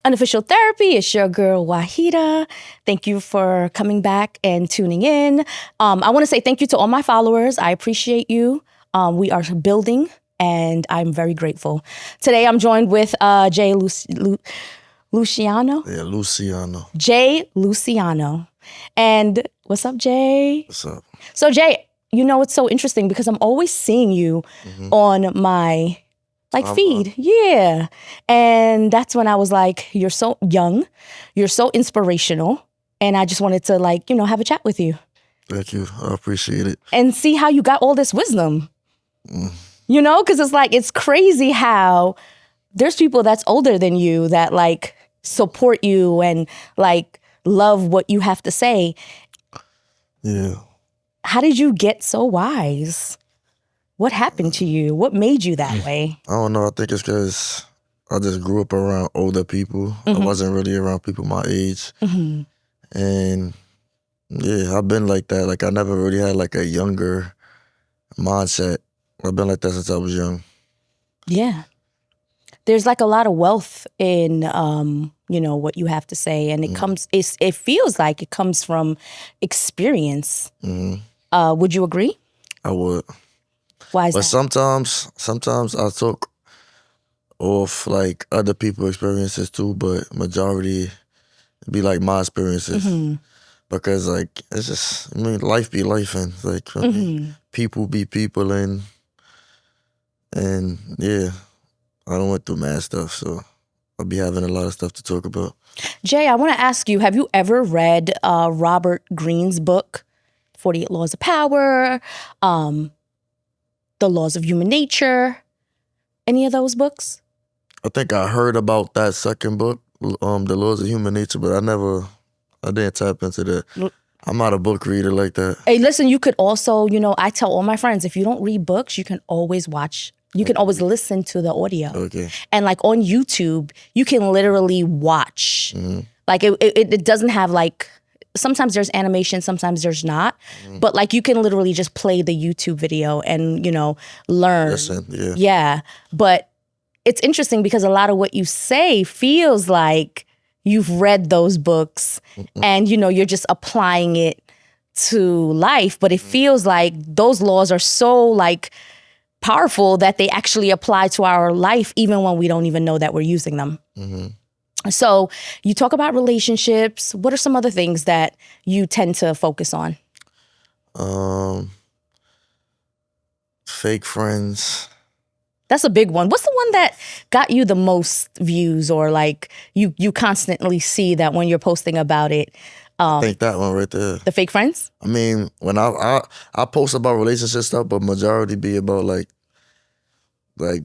Unofficial Therapy. It's your girl, Waheeda. Thank you for coming back and tuning in. I want to say thank you to all my followers. I appreciate you. We are building, and I'm very grateful. Today, I'm joined with Jay Luciano. Yeah, Luciano. Jay Luciano. And what's up, Jay? What's up? So, Jay, you know, it's so interesting because I'm always seeing you on my feed. Yeah. And that's when I was like, you're so young, you're so inspirational. And I just wanted to have a chat with you. Thank you. I appreciate it. And see how you got all this wisdom. You know, because it's crazy how there's people that's older than you that support you and love what you have to say. Yeah. How did you get so wise? What happened to you? What made you that way? I don't know. I think it's because I just grew up around older people. I wasn't really around people my age. And yeah, I've been like that. I never really had a younger mindset. I've been like that since I was young. Yeah. There's a lot of wealth in what you have to say, and it feels like it comes from experience. Would you agree? I would. Why is But that? sometimes I took off other people's experiences too, but majority be my experiences. Because it's just, life be life, and people be people, and yeah, I don't went through mad stuff, so I'll be having a lot of stuff to talk about. Jay, I want to ask you, have you ever read Robert Greene's book, 48 Laws of Power, The Laws of Human Nature? Any of those books? I think I heard about that second book, The Laws of Human Nature, but I didn't tap into that. I'm not a book reader like that. Hey, listen, you could also, I tell all my friends, if you don't read books, you can always watch. You can always listen to the audio. Okay. And on YouTube, you can literally watch. It doesn't have sometimes there's animation, sometimes there's not. But you can literally just play the YouTube video and, learn. Listen, yeah. Yeah. But it's interesting because a lot of what you say feels like you've read those books and, you're just applying it to life. But it feels like those laws are so powerful that they actually apply to our life even when we don't even know that we're using them. So you talk about relationships. What are some other things that you tend to focus on? Fake friends. That's a big one. What's the one that got you the most views, or you constantly see that when you're posting about it? I think that one right there. The fake friends? When I post about relationship stuff, but majority be about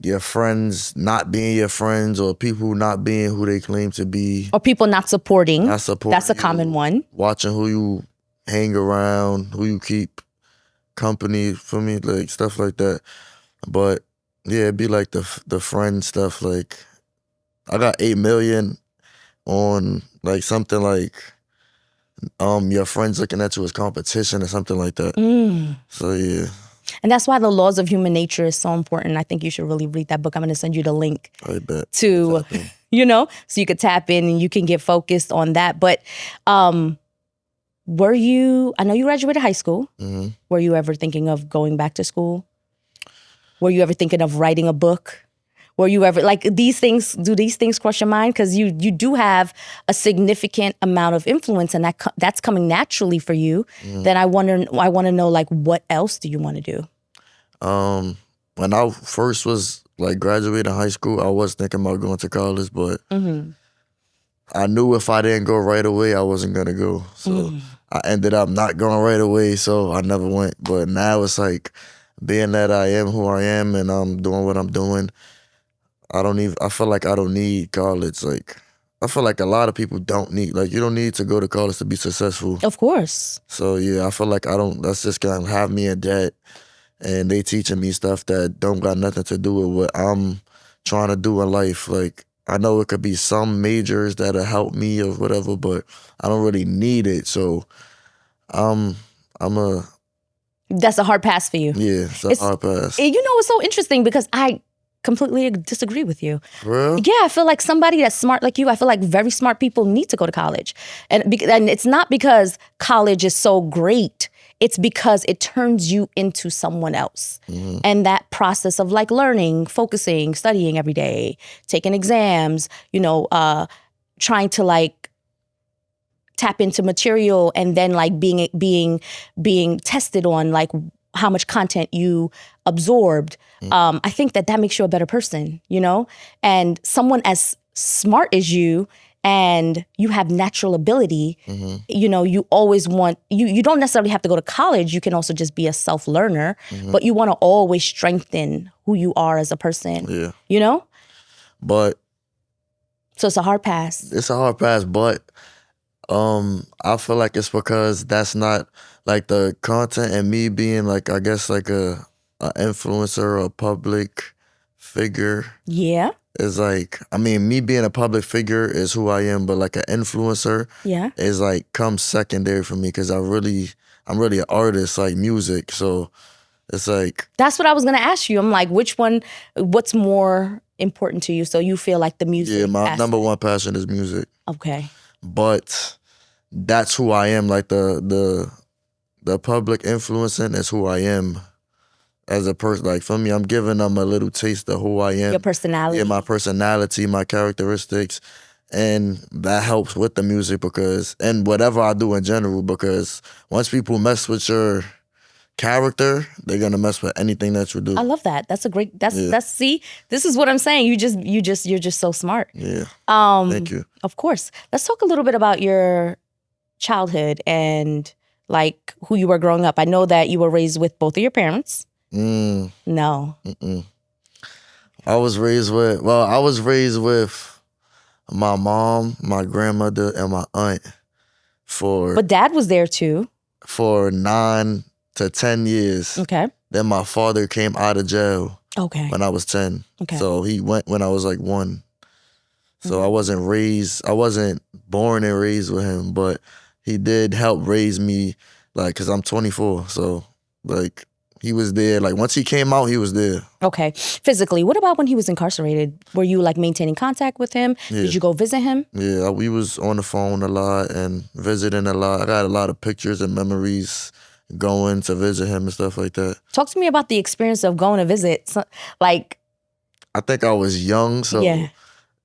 your friends not being your friends, or people not being who they claim to be. Or people not supporting. That's a you, common one. Watching who you hang around, who you keep company, for me, stuff like that. But yeah, it'd be the friend stuff. I got 8 million on something your friends looking at you as competition or something like that. So yeah. And that's why The Laws of Human Nature is so important. I think you should really read that book. I'm going to send you the link I bet. to, so you could tap in and you can get focused on that. But I know you graduated high school. Were you ever thinking of going back to school? Were you ever thinking of writing a book? Were you ever do these things cross your mind? Because you do have a significant amount of influence, and that's coming naturally for you. Then I want to know what else do you want to do? When I first was graduating high school, I was thinking about going to college, but I knew if I didn't go right away, I wasn't gonna go. So I ended up not going right away, so I never went. But now it's being that I am who I am and I'm doing what I'm doing, I feel like I don't need college. I feel like a lot of people don't need, you don't need to go to college to be successful. Of course. So yeah, I feel like that's just gonna have me in debt, and they teaching me stuff that don't got nothing to do with what I'm trying to do in life. I know it could be some majors that'll help me or whatever, but I don't really need it. So that's a hard pass for you. Yeah, it's a hard pass. It's so interesting because I completely disagree with you. For real? Yeah, I feel like somebody that's smart like you, I feel like very smart people need to go to college. And it's not because college is so great. It's because it turns you into someone else. Mm-hmm. And that process of like learning, focusing, studying every day, taking exams, trying to like tap into material and then like being tested on like how much content you absorbed. I think that makes you a better person, and someone as smart as you and you have natural ability, you always want, you don't necessarily have to go to college. You can also just be a self-learner, but you want to always strengthen who you are as a person, But so it's a hard pass. It's a hard pass, but I feel like it's because that's not like the content and me being like, I guess like a influencer, a public figure. Yeah. Is like, I mean, me being a public figure is who I am, but like an influencer is like comes secondary for me because I'm really an artist, like music. So it's like, that's what I was gonna ask you. I'm like, what's more important to you? So you feel like the music. Yeah, my aspect. number one passion is music. Okay. But that's who I am. Like the public influencing is who I am as a person. Like for me, I'm giving them a little taste of who I am. Your personality. Yeah, my personality, my characteristics. And that helps with the music and whatever I do in general, because once people mess with your character, they're gonna mess with anything that you do. I love that. That's a great, see, this is what I'm saying. You're just so smart. Yeah. Thank you. Of course. Let's talk a little bit about your childhood and like who you were growing up. I know that you were raised with both of your parents. No. Mm-mm. I was raised with my mom, my grandmother, and my aunt But dad was there too. For 9 to 10 years. Okay. Then my father came out of jail. Okay. When I was 10. Okay. So he went when I was like 1. So I wasn't born and raised with him, but he did help raise me, like, cause I'm 24. So like he was there. Like once he came out, he was there. Okay. Physically, what about when he was incarcerated? Were you like maintaining contact with him? Yeah. Did you go visit him? Yeah, we was on the phone a lot and visiting a lot. I got a lot of pictures and memories going to visit him and stuff like that. Talk to me about the experience of going to visit. Like, I think I was young, so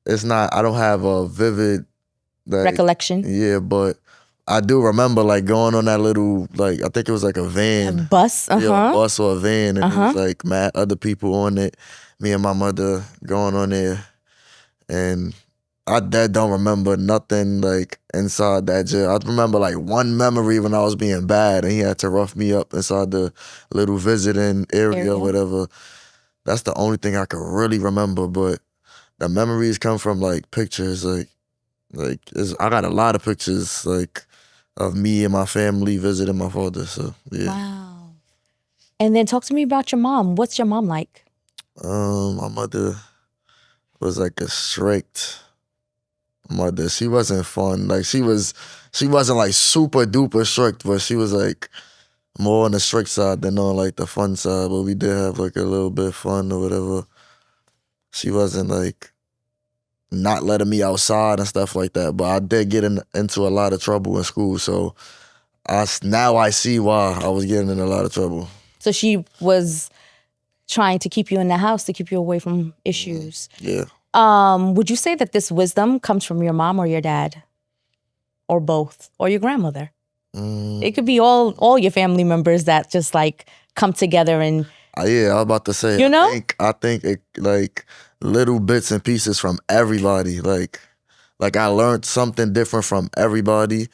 it's not, I don't have a vivid recollection. Yeah, but I do remember like going on that little, like, I think it was like a van. A bus? Yeah, a bus or a van, and it was like mad other people on it. Me and my mother going on there, and I don't remember nothing like inside that jail. I remember like one memory when I was being bad and he had to rough me up inside the little visiting area or whatever. That's the only thing I can really remember, but the memories come from like pictures, I got a lot of pictures like of me and my family visiting my father. So yeah. Wow. And then talk to me about your mom. What's your mom like? My mother was like a strict mother. She wasn't fun. Like she wasn't like super duper strict, but she was like more on the strict side than on like the fun side. But we did have like a little bit of fun or whatever. She wasn't like not letting me outside and stuff like that. But I did get into a lot of trouble in school. So now I see why I was getting in a lot of trouble. So she was trying to keep you in the house to keep you away from issues. Yeah. Would you say that this wisdom comes from your mom or your dad? Or both? Or your grandmother? It could be all your family members that just like come together and... Yeah, I was about to say, you know? I think it, like little bits and pieces from everybody. Like I learned something different from everybody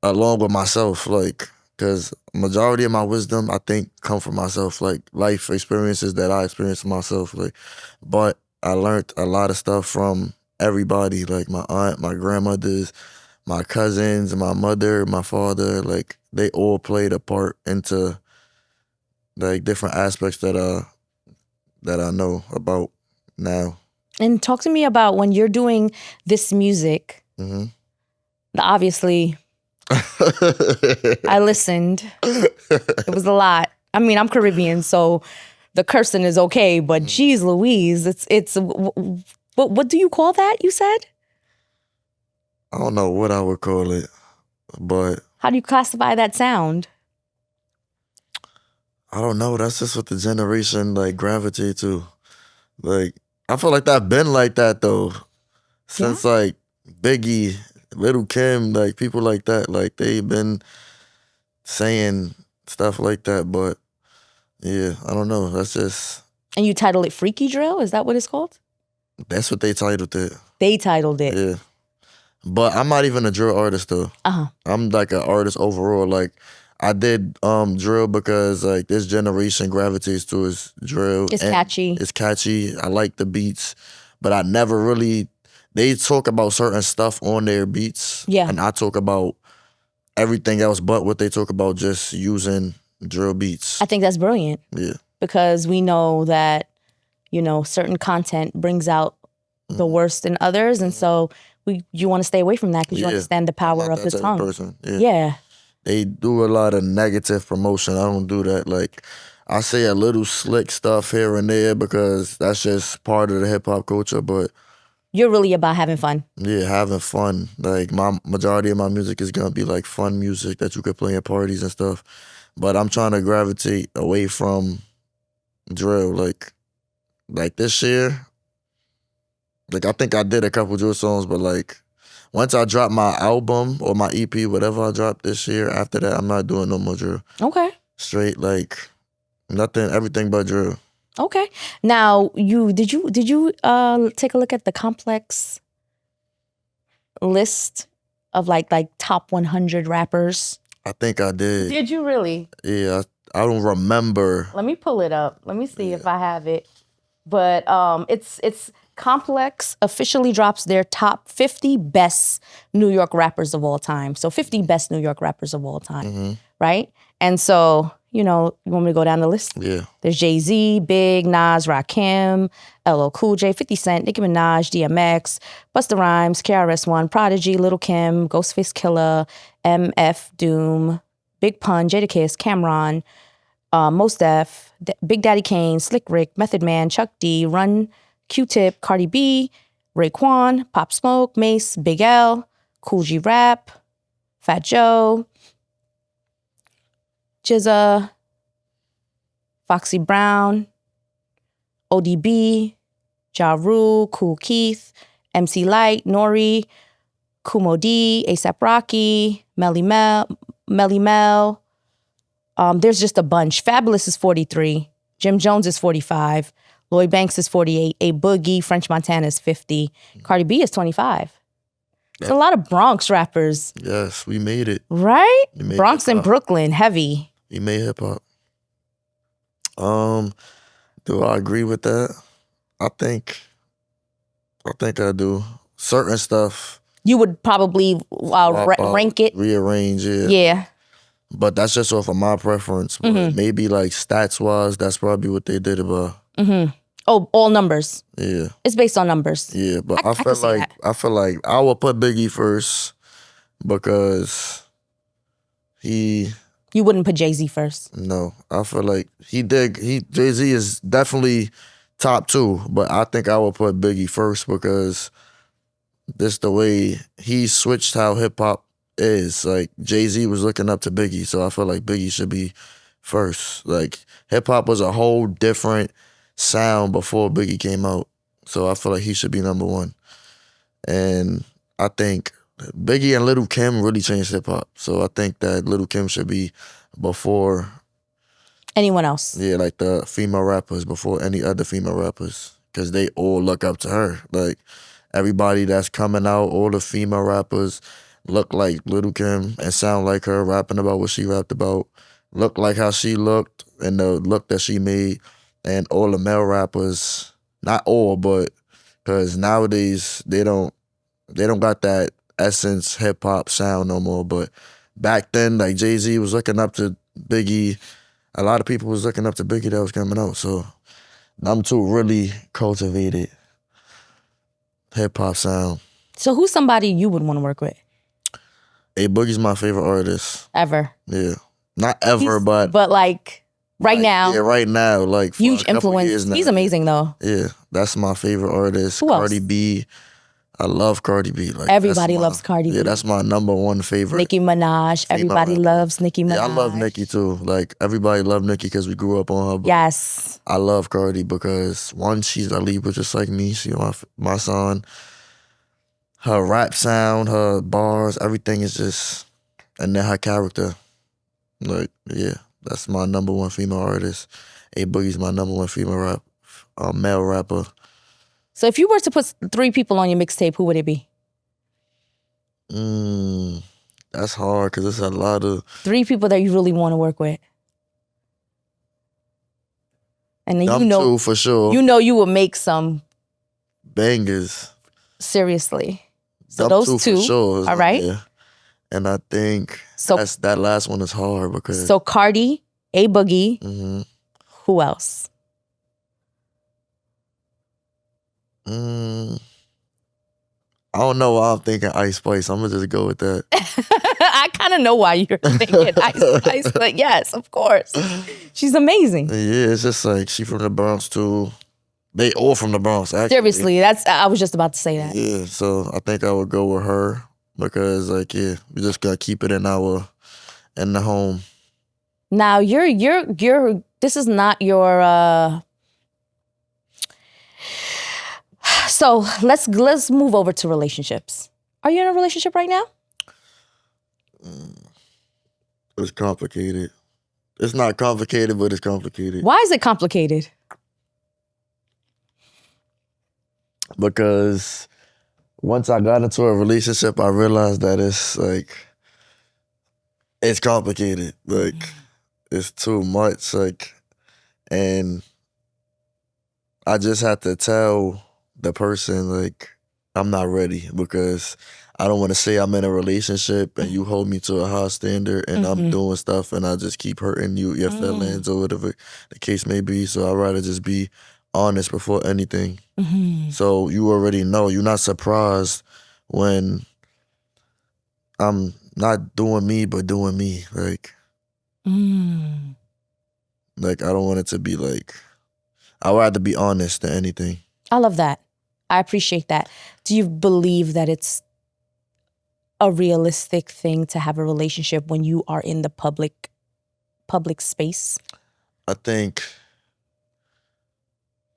along with myself. Like, because majority of my wisdom, I think, come from myself. Like life experiences that I experienced myself. Like, but I learned a lot of stuff from everybody. Like my aunt, my grandmothers, my cousins, my mother, my father. Like they all played a part into like different aspects that I know about now. And talk to me about when you're doing this music. Obviously, I listened. It was a lot. I mean, I'm Caribbean, so the cursing is okay, but geez Louise, it's what do you call that, you said? I don't know what I would call it, but how do you classify that sound? I don't know. That's just what the generation like gravitate to. Like, I feel like that been like that though. Since like Biggie, Little Kim, like people like that. Like they've been saying stuff like that. But yeah, I don't know. That's just. And you title it Freaky Drill? Is that what it's called? That's what they titled it. They titled it. Yeah. But I'm not even a drill artist though. I'm like an artist overall. Like I did drill because like this generation gravitates towards drill. It's catchy. It's catchy. I like the beats, but I never really. They talk about certain stuff on their beats, and I talk about everything else but what they talk about, just using drill beats. I think that's brilliant. Yeah, because we know that certain content brings out the worst in others, and so you want to stay away from that because you understand the power of the tongue. Person. Yeah. They do a lot of negative promotion. I don't do that. Like, I say a little slick stuff here and there because that's just part of the hip hop culture, but you're really about having fun. Yeah, having fun. Like, my majority of my music is gonna be like fun music that you could play at parties and stuff. But I'm trying to gravitate away from drill. Like this year, like I think I did a couple drill songs, but like once I drop my album or my EP, whatever I drop this year, after that I'm not doing no more drill. Okay. Straight like nothing, everything but drill. Okay. Now did you take a look at the complex list of like top 100 rappers? I think I did. Did you really? Yeah, I don't remember. Let me pull it up. Let me see if I have it. But it's Complex officially drops their top 50 best New York rappers of all time. So 50 best New York rappers of all time, right? And so, you want me to go down the list? Yeah. There's Jay-Z, Big, Nas, Rakim, LL Cool J, 50 Cent, Nicki Minaj, DMX, Busta Rhymes, KRS-One, Prodigy, Lil' Kim, Ghostface Killah, MF Doom, Big Pun, Jadakiss, Cameron, Mos Def, Big Daddy Kane, Slick Rick, Method Man, Chuck D, Run, Q-Tip, Cardi B, Raekwon, Pop Smoke, Mace, Big L, Kool G Rap, Fat Joe, Jizza, Foxy Brown, ODB, Ja Rule, Kool Keith, MC Lyte, Nori, Kumo D, A$AP Rocky, Melly Mel. There's just a bunch. Fabulous is 43. Jim Jones is 45. Lloyd Banks is 48. A Boogie, French Montana is 50. Cardi B is 25. It's a lot of Bronx rappers. Yes, we made it. Right? Bronx and Brooklyn, heavy. We made hip hop. Do I agree with that? I think I do. Certain stuff. You would probably rank it. Rearrange it. Yeah. But that's just off of my preference. But maybe like stats wise, that's probably what they did about. Oh, all numbers. Yeah. It's based on numbers. Yeah, but I feel like I would put Biggie first because you wouldn't put Jay-Z first. No. I feel like Jay-Z is definitely top 2, but I think I would put Biggie first because this the way he switched how hip hop is. Like Jay-Z was looking up to Biggie, so I feel like Biggie should be first. Like hip hop was a whole different sound before Biggie came out, so I feel like he should be number 1. And I think Biggie and Lil' Kim really changed hip hop, so I think that Lil' Kim should be before anyone else. Yeah, like the female rappers, before any other female rappers, because they all look up to her. Like everybody that's coming out, all the female rappers look like Lil' Kim and sound like her, rapping about what she rapped about, look like how she looked and the look that she made. And all the male rappers, not all, but because nowadays they don't got that essence hip hop sound no more. But back then, like Jay-Z was looking up to Biggie. A lot of people was looking up to Biggie that was coming out. So them two really cultivated hip hop sound. So who's somebody you would want to work with? A Boogie's my favorite artist. Ever? Yeah. Not ever, but like Right now. Yeah, right now. Like for Huge a couple influence. years now. He's amazing though. Yeah, that's my favorite artist. Who Cardi else? B. I love Cardi B. Like Everybody loves Cardi B. Yeah, that's my number one favorite. Nicki Minaj. Everybody loves Nicki Minaj. Yeah, I love Nicki too. Like everybody loved Nicki because we grew up on her. But yes. I love Cardi because one, she's a Libra just like me. She's my son. Her rap sound, her bars, everything is just, and then her character. Like, yeah, that's my number one female artist. A Boogie's my number one male rapper. So if you were to put 3 people on your mixtape, who would it be? That's hard because there's a lot of 3 people that you really want to work with. And then them two for sure. You know you will make some bangers. Seriously. So them those 2 for sure. All right. Yeah. And I think that last one is hard because so Cardi, A Boogie, who else? I don't know why I'm thinking Ice Spice. I'm gonna just go with that. I kind of know why you're thinking Ice Spice, but yes, of course. She's amazing. Yeah, it's just like she from the Bronx too. They all from the Bronx, actually. Seriously, I was just about to say that. Yeah, so I think I would go with her because like, yeah, we just gotta keep it in the home. Now this is not your so let's move over to relationships. Are you in a relationship right now? It's complicated. It's not complicated, but it's complicated. Why is it complicated? Because once I got into a relationship, I realized that it's complicated. Like, it's too much. Like, and I just had to tell the person, like, I'm not ready because I don't want to say I'm in a relationship and you hold me to a high standard and I'm doing stuff and I just keep hurting your feelings or whatever the case may be. So I'd rather just be honest before anything. So you already know. You're not surprised when I'm not doing me, but doing me. Like, like I don't want it to be like, I'd rather be honest than anything. I love that. I appreciate that. Do you believe that it's a realistic thing to have a relationship when you are in the public space? I think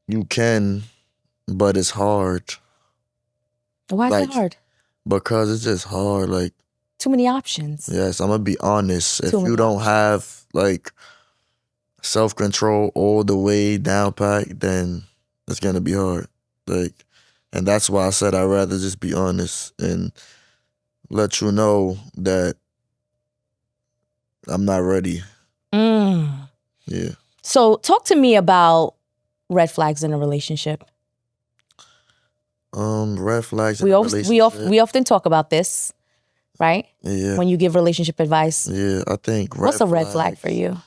you can, but it's hard. Why is it hard? Because it's just hard. Like, too many options. Yes, I'm gonna be honest. If you don't have like self-control all the way down packed, then it's gonna be hard. Like, and that's why I said I'd rather just be honest and let you know that I'm not ready. Yeah. So talk to me about red flags in a relationship. Red flags in a relationship. We often talk about this, right? Yeah. When you give relationship advice. Yeah, I think what's a red flag for you?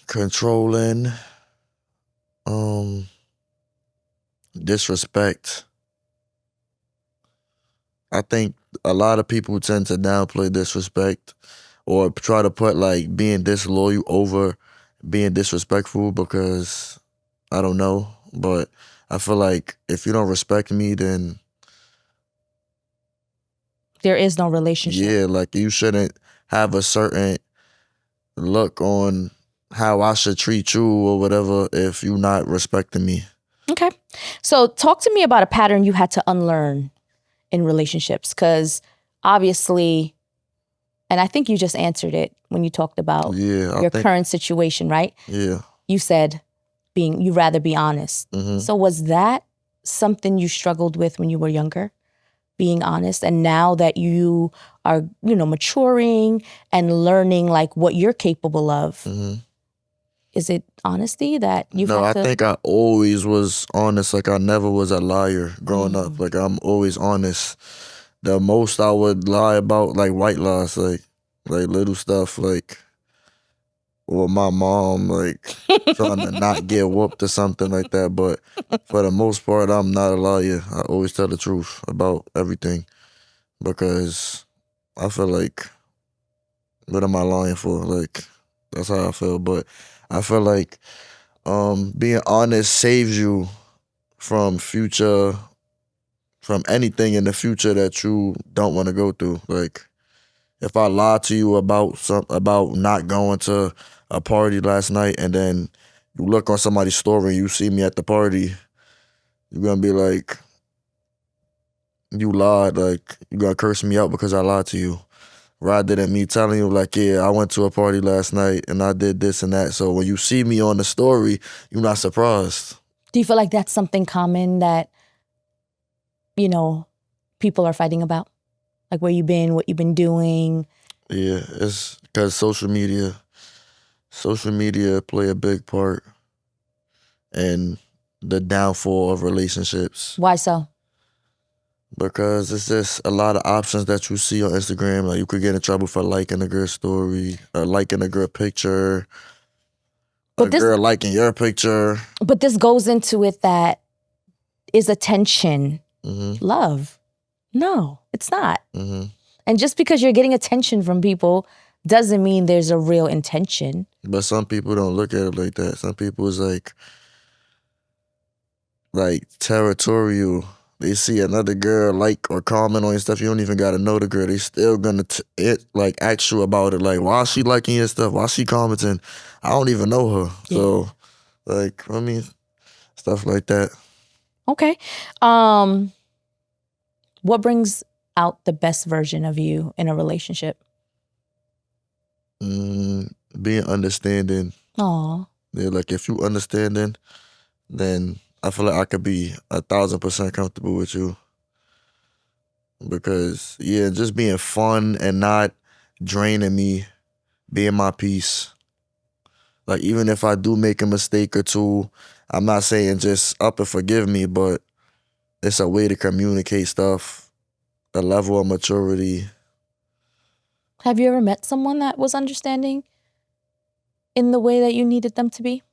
Controlling, disrespect. I think a lot of people tend to downplay disrespect or try to put like being disloyal over being disrespectful because I don't know, but I feel like if you don't respect me, then there is no relationship. Yeah, like you shouldn't have a certain look on how I should treat you or whatever if you're not respecting me. Okay. So talk to me about a pattern you had to unlearn in relationships, because obviously, and I think you just answered it when you talked about your current situation, right? Yeah. You said you'd rather be honest. So was that something you struggled with when you were younger? Being honest, and now that you are, maturing and learning like what you're capable of, is it honesty that you've had to? I think I always was honest. Like I never was a liar growing up. Like I'm always honest. The most I would lie about, like white lies, like little stuff, like with my mom, like trying to not get whooped or something like that. But for the most part, I'm not a liar. I always tell the truth about everything because I feel like, what am I lying for? Like, That's how I feel. But I feel like being honest saves you from anything in the future that you don't want to go through. Like if I lie to you about not going to a party last night, and then you look on somebody's story and you see me at the party, you're gonna be like, you lied. Like you're gonna curse me out because I lied to you, rather than me telling you like, yeah, I went to a party last night and I did this and that. So when you see me on the story, you're not surprised. Do you feel like that's something common that, people are fighting about? Like where you've been, what you've been doing? Yeah, it's because social media play a big part in the downfall of relationships. Why so? Because it's just a lot of options that you see on Instagram. Like you could get in trouble for liking a girl's story, or liking a girl picture, girl liking your picture. But this goes into it that is attention love? No, it's not. And just because you're getting attention from people doesn't mean there's a real intention. But some people don't look at it like that. Some people is like territorial. They see another girl like or comment on your stuff. You don't even gotta know the girl. They still gonna ask you about it. Like, why is she liking your stuff? Why is she commenting? I don't even know her. Yeah. So, stuff like that. Okay. What brings out the best version of you in a relationship? Being understanding. Aww. Yeah, like if you understanding, then I feel like I could be 1,000% comfortable with you. Because, yeah, just being fun and not draining me, being my peace. Like, even if I do make a mistake or two, I'm not saying just up and forgive me, but it's a way to communicate stuff, a level of maturity. Have you ever met someone that was understanding in the way that you needed them to be?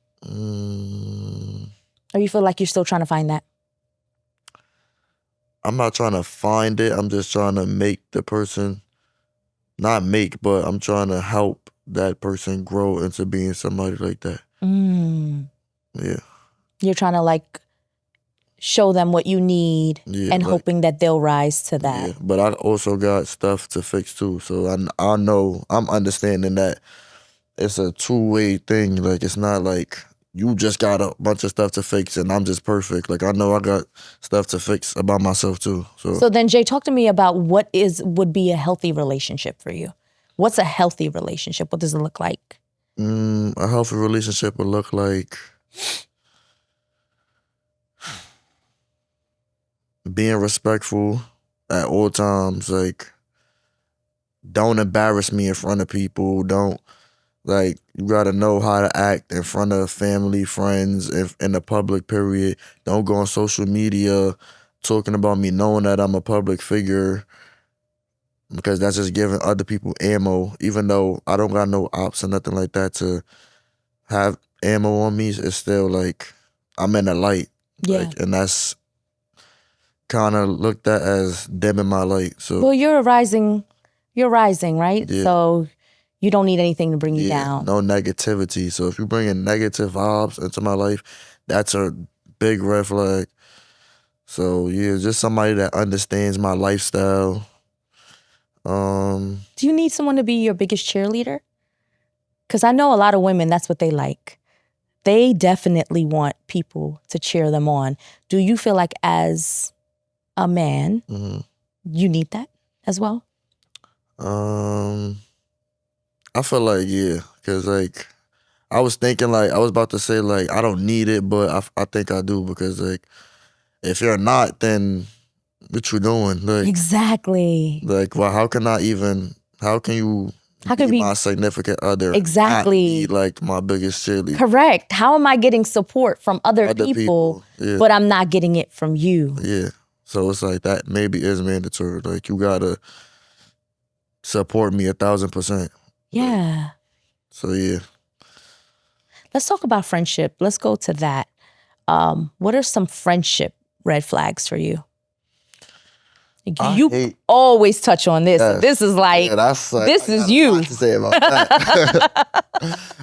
Or you feel like you're still trying to find that? I'm not trying to find it. I'm just trying to make the person, not make, but I'm trying to help that person grow into being somebody like that. Yeah. You're trying to show them what you need and hoping that they'll rise to that. Yeah, but I also got stuff to fix too. So I know, I'm understanding that it's a two-way thing. Like it's not like you just got a bunch of stuff to fix and I'm just perfect. Like I know I got stuff to fix about myself too. So then Jay, talk to me about what would be a healthy relationship for you. What's a healthy relationship? What does it look like? A healthy relationship would look like being respectful at all times. Like, don't embarrass me in front of people. You gotta know how to act in front of family, friends, in the public, period. Don't go on social media talking about me knowing that I'm a public figure, because that's just giving other people ammo. Even though I don't got no ops or nothing like that to have ammo on me, it's still like I'm in the light. Yeah. And that's kind of looked at as dimming my light. So well, you're rising, right? Yeah. So you don't need anything to bring you down. No negativity. So if you bring in negative vibes into my life, that's a big red flag. So yeah, just somebody that understands my lifestyle. Do you need someone to be your biggest cheerleader? Because I know a lot of women, that's what they like. They definitely want people to cheer them on. Do you feel like as a man, you need that as well? I feel like, yeah, because I was thinking I was about to say I don't need it, but I think I do, because if you're not, then what you doing? Exactly. Well, how can you be my significant other? Exactly. Not be my biggest cheerleader. Correct. How am I getting support from other people yeah. but I'm not getting it from you? Yeah. So it's that maybe is mandatory. You gotta support me 1,000%. Yeah. So yeah. Let's talk about friendship. Let's go to that. What are some friendship red flags for you? You always touch on this. This is this is you. To say about that.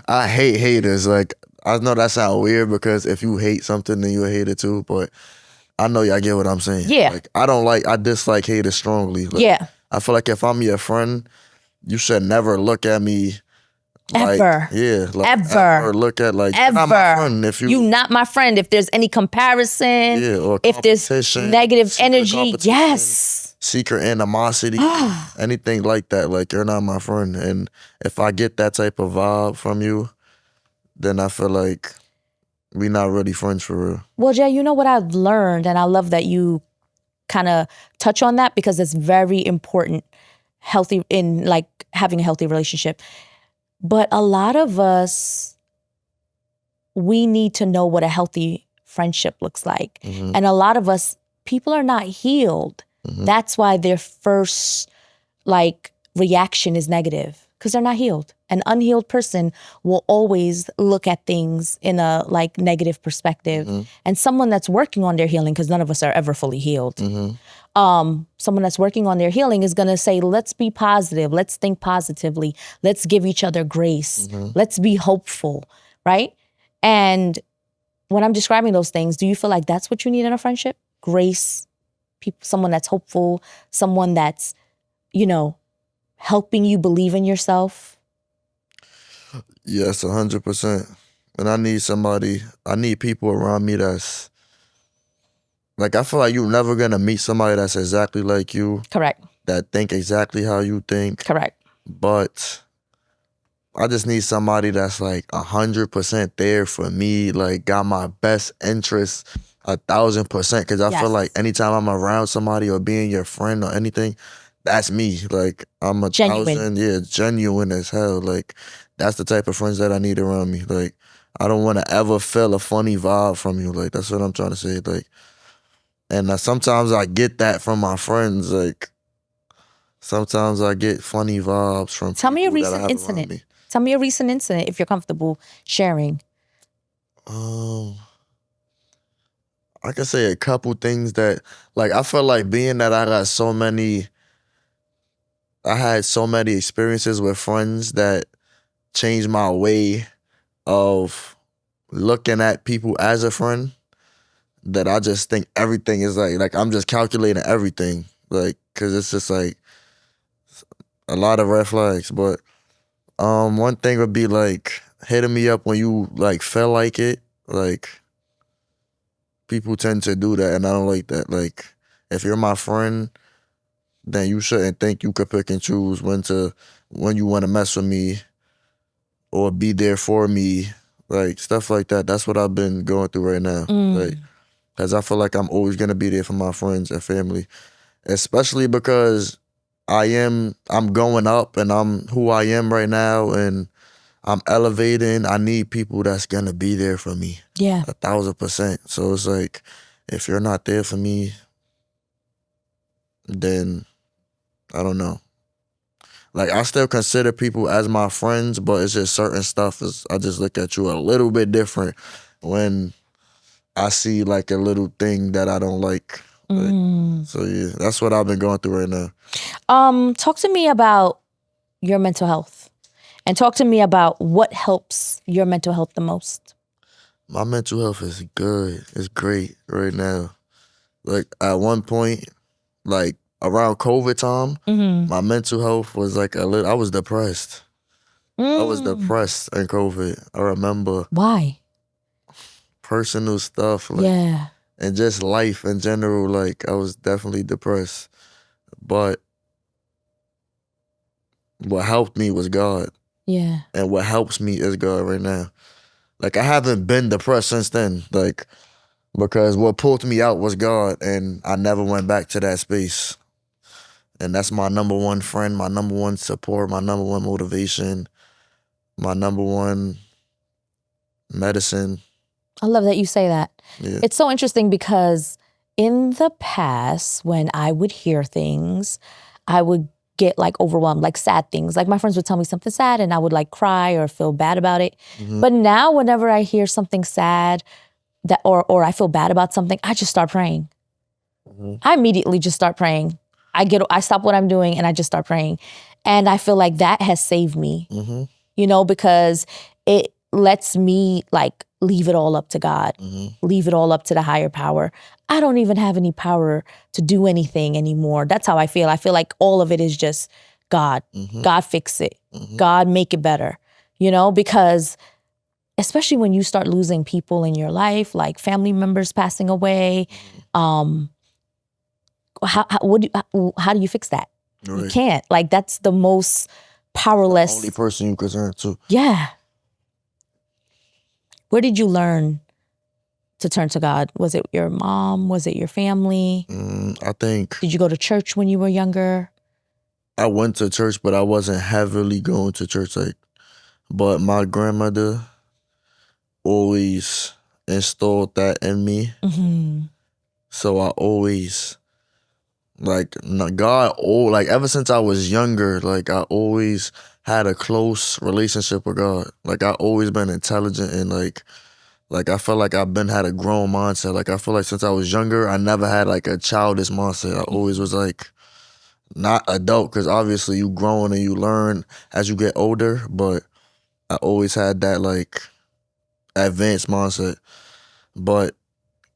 I hate haters. Like, I know that sounds weird because if you hate something, then you a hater too. But I know y'all get what I'm saying. Yeah. Like, I dislike haters strongly. Like, Yeah. I feel like if I'm your friend, you should never look at me like, Ever. ever look at like, you're not my friend if you not my friend. If there's any comparison, or if there's negative energy, yes. Secret animosity, anything like that, like, you're not my friend. And if I get that type of vibe from you, then I feel like we not really friends for real. Well, Jay, you know what I've learned, and I love that you kind of touch on that because it's very important, healthy in like having a healthy relationship. But a lot of us, we need to know what a healthy friendship looks like. Mm-hmm. And a lot of us, people are not healed. Mm-hmm. That's why their first like reaction is negative because they're not healed. An unhealed person will always look at things in a like negative perspective. Mm-hmm. And someone that's working on their healing, because none of us are ever fully healed. Mm-hmm. Someone that's working on their healing is going to say, let's be positive. Let's think positively. Let's give each other grace. Mm-hmm. Let's be hopeful, right? And when I'm describing those things, do you feel like that's what you need in a friendship? Grace, someone that's hopeful, someone that's, helping you believe in yourself? Yes, 100%. And I need people around me that's, like, I feel like you're never going to meet somebody that's exactly like you. Correct. That think exactly how you think. Correct. But I just need somebody that's like 100% there for me, like got my best interests 1,000%. Because I feel like anytime I'm around somebody or being your friend or anything, that's me. Like, I'm genuine as hell. Like, that's the type of friends that I need around me. Like, I don't want to ever feel a funny vibe from you. Like, that's what I'm trying to say. Like, and sometimes I get that from my friends. Like, sometimes I get funny vibes from Tell me a people that I recent have incident. around me. Tell me a recent incident if you're comfortable sharing. I can say a couple things that, like, I feel like being that I had so many experiences with friends that changed my way of looking at people as a friend, that I just think everything is like I'm just calculating everything, like, cause it's just like a lot of red flags. But one thing would be like hitting me up when you like feel like it. Like, people tend to do that, and I don't like that. Like, if you're my friend, then you shouldn't think you could pick and choose when you want to mess with me or be there for me, like stuff like that. That's what I've been going through right now. Like, because I feel like I'm always gonna be there for my friends and family, especially because I'm going up and I'm who I am right now and I'm elevating. I need people that's gonna be there for me. Yeah. 1,000%. So it's like, if you're not there for me, then I don't know. Like, I still consider people as my friends, but it's just certain stuff I just look at you a little bit different when I see like a little thing that I don't like. So yeah, that's what I've been going through right now. Talk to me about your mental health, and talk to me about what helps your mental health the most. My mental health is good. It's great right now. Like, at one point, like around COVID time, my mental health was like I was depressed. I was depressed in COVID. I remember. Why? Personal stuff. Like, yeah. And just life in general. Like, I was definitely depressed. But what helped me was God. Yeah. And what helps me is God right now. Like, I haven't been depressed since then. Like, because what pulled me out was God, and I never went back to that space. And that's my number one friend, my number one support, my number one motivation, my number one medicine. I love that you say that. Yeah. It's so interesting because in the past, when I would hear things, I would get like overwhelmed, like sad things. Like, my friends would tell me something sad and I would like cry or feel bad about it. But now whenever I hear something sad that or I feel bad about something, I just start praying. I immediately just start praying. I stop what I'm doing and I just start praying. And I feel like that has saved me. because it lets me like leave it all up to God, leave it all up to the higher power. I don't even have any power to do anything anymore. That's how I feel. I feel like all of it is just God. God fix it. God make it better, because especially when you start losing people in your life, like family members passing away, how do you fix that? Right. You can't. Like, that's the most powerless. The only person you can turn to. Yeah. Where did you learn to turn to God? Was it your mom? Was it your family? I think. Did you go to church when you were younger? I went to church, but I wasn't heavily going to church. But my grandmother always installed that in me. So I always, God, ever since I was younger, I always had a close relationship with God. I always been intelligent and I feel like I've had a grown mindset. I feel like since I was younger, I never had a childish mindset. I always was not adult, because obviously you growing and you learn as you get older, but I always had that advanced mindset. But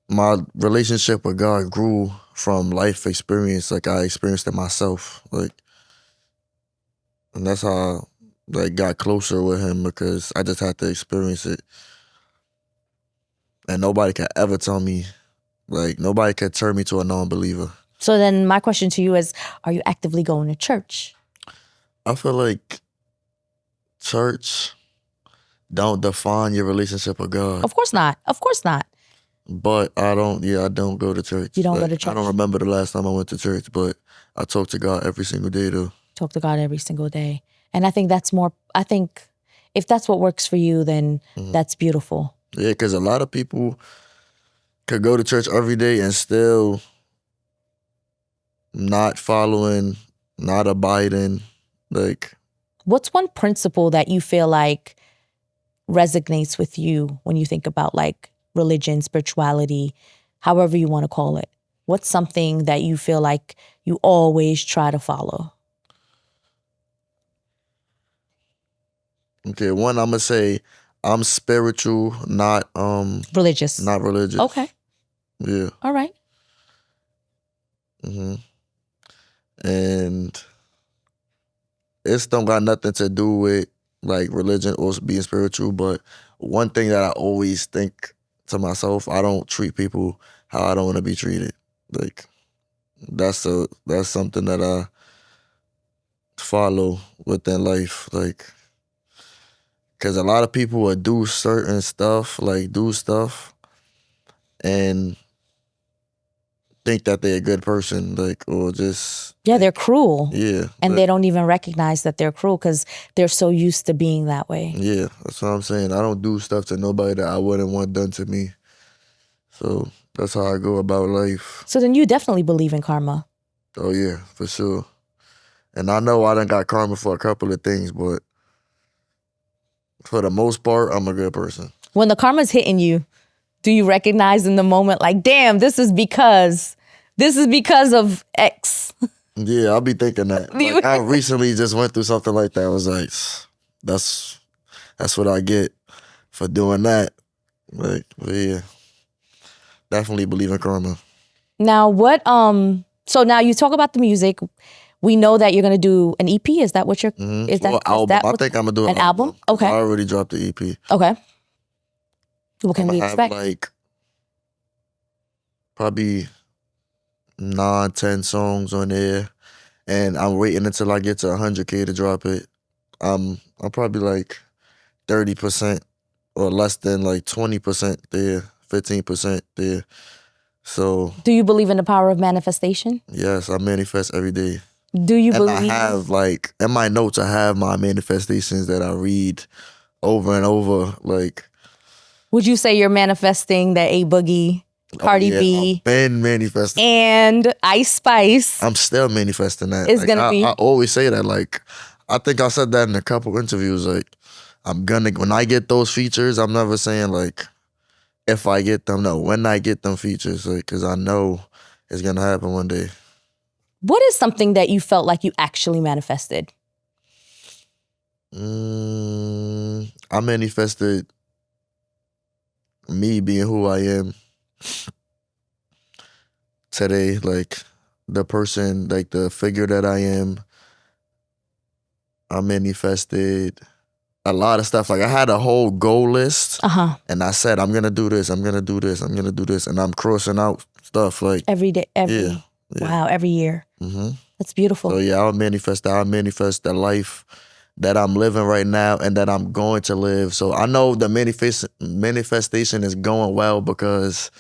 my relationship with God grew from life experience. I experienced it myself. And that's how I got closer with him, because I just had to experience it. And nobody can ever tell me, nobody can turn me to a non-believer. So then my question to you is, are you actively going to church? I feel like church don't define your relationship with God. Of course not. Of course not. But I don't go to church. You don't go to church? I don't remember the last time I went to church, but I talk to God every single day though. Talk to God every single day. And I think if that's what works for you, then that's beautiful. Yeah, because a lot of people could go to church every day and still not following, not abiding. What's one principle that you feel like resonates with you when you think about religion, spirituality, however you want to call it? What's something that you feel like you always try to follow? Okay, one, I'm gonna say I'm spiritual, not religious. Not religious. Okay. Yeah. All right. And it's don't got nothing to do with religion or being spiritual, but one thing that I always think to myself, I don't treat people how I don't want to be treated. That's something that I follow within life. Because a lot of people will do certain stuff, and think that they're a good person, or just... Yeah, they're cruel. Yeah. And they don't even recognize that they're cruel because they're so used to being that way. Yeah, that's what I'm saying. I don't do stuff to nobody that I wouldn't want done to me. So that's how I go about life. So then you definitely believe in karma. Oh yeah, for sure. And I know I done got karma for a couple of things, but for the most part, I'm a good person. When the karma's hitting you, do you recognize in the moment, damn, this is because of X? Yeah, I'll be thinking that. I recently just went through something like that. I was like, that's what I get for doing that. Yeah, definitely believe in karma. Now, so now you talk about the music. We know that you're gonna do an EP. Is that what you're? Is that album? I think I'm gonna do an album. Okay. I already dropped the EP. Okay. What can we expect? Have probably 9-10 songs on there, and I'm waiting until I get to 100K to drop it. I'm probably 30% or less than 20% there, 15% there. So, do you believe in the power of manifestation? Yes, I manifest every day. Do you believe? I have in my notes, I have my manifestations that I read over and over. Would you say you're manifesting that A Boogie, Cardi B, I've been manifesting, and Ice Spice? I'm still manifesting that. It's gonna be. I always say that. I think I said that in a couple interviews. When I get those features, I'm never saying if I get them. No, when I get them features, because I know it's gonna happen one day. What is something that you felt like you actually manifested? I manifested me being who I am today, like the person, like the figure that I am. I manifested a lot of stuff. Like I had a whole goal list, and I said I'm gonna do this, I'm gonna do this, I'm gonna do this, and I'm crossing out stuff like every day, yeah. Wow, every year. That's beautiful. So yeah, I'll manifest that. I'll manifest the life that I'm living right now and that I'm going to live. So I know the manifestation is going well because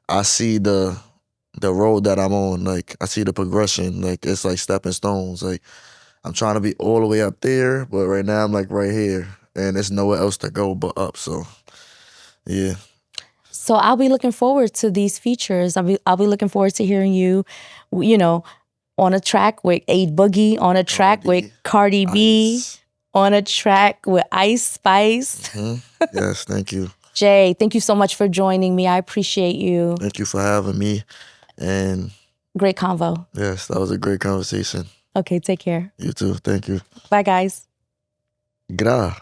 I see the road that I'm on. Like I see the progression. Like it's like stepping stones. Like I'm trying to be all the way up there, but right now I'm like right here, and there's nowhere else to go but up. So yeah. So I'll be looking forward to these features. I'll be looking forward to hearing you, on a track with A Boogie, on a track with Cardi B, on a track with Ice Spice. Yes, thank you. Jay, thank you so much for joining me. I appreciate you. Thank you for having me. And great convo. Yes, that was a great conversation. Okay, take care. You too. Thank you. Bye, guys. Gra.